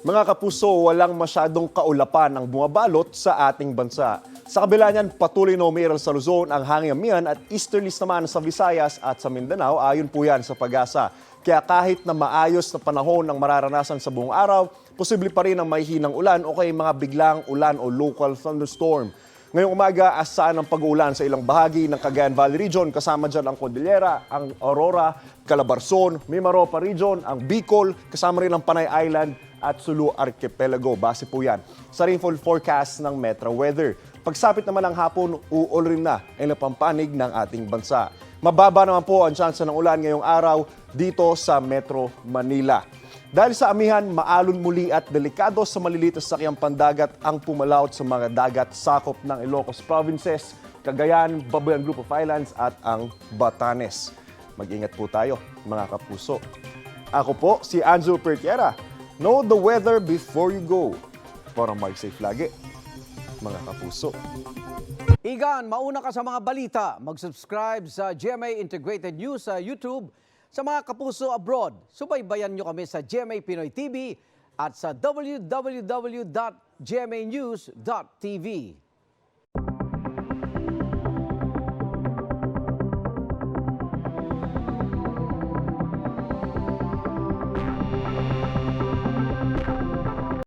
Mga kapuso, walang masyadong kaulapan ang bumabalot sa ating bansa. Sa kabila niyan, patuloy na umiral sa Luzon ang hangin amihan at easterlies naman sa Visayas at sa Mindanao. Ayon po yan sa Pag-asa. Kaya kahit na maayos na panahon ang mararanasan sa buong araw, posible pa rin ang may hinang ulan o kaya mga biglang ulan o local thunderstorm. Ngayong umaga, asahan ang pag-uulan sa ilang bahagi ng Cagayan Valley Region. Kasama dyan ang Cordillera, ang Aurora, Calabarzon, Mimaropa Region, ang Bicol, kasama rin ang Panay Island at Sulu Archipelago. Base po yan sa rainfall forecast ng Metro Weather. Pagsapit naman ng hapon, uol rin na ang napampanig ng ating bansa. Mababa naman po ang tsansa ng ulan ngayong araw dito sa Metro Manila. Dahil sa amihan, maalon muli at delikado sa maliliit na sakyang pandagat ang pumalaot sa mga dagat sakop ng Ilocos Provinces, Cagayan, Babuyan Group of Islands at ang Batanes. Mag-ingat po tayo, mga kapuso. Ako po si Anjo Pertiera. Know the weather before you go. Para mag-safe lagi, mga kapuso. Igan, mauna ka sa mga balita. Mag-subscribe sa GMA Integrated News sa YouTube. Sa mga kapuso abroad, subaybayan nyo kami sa GMA Pinoy TV at sa www.gmanews.tv.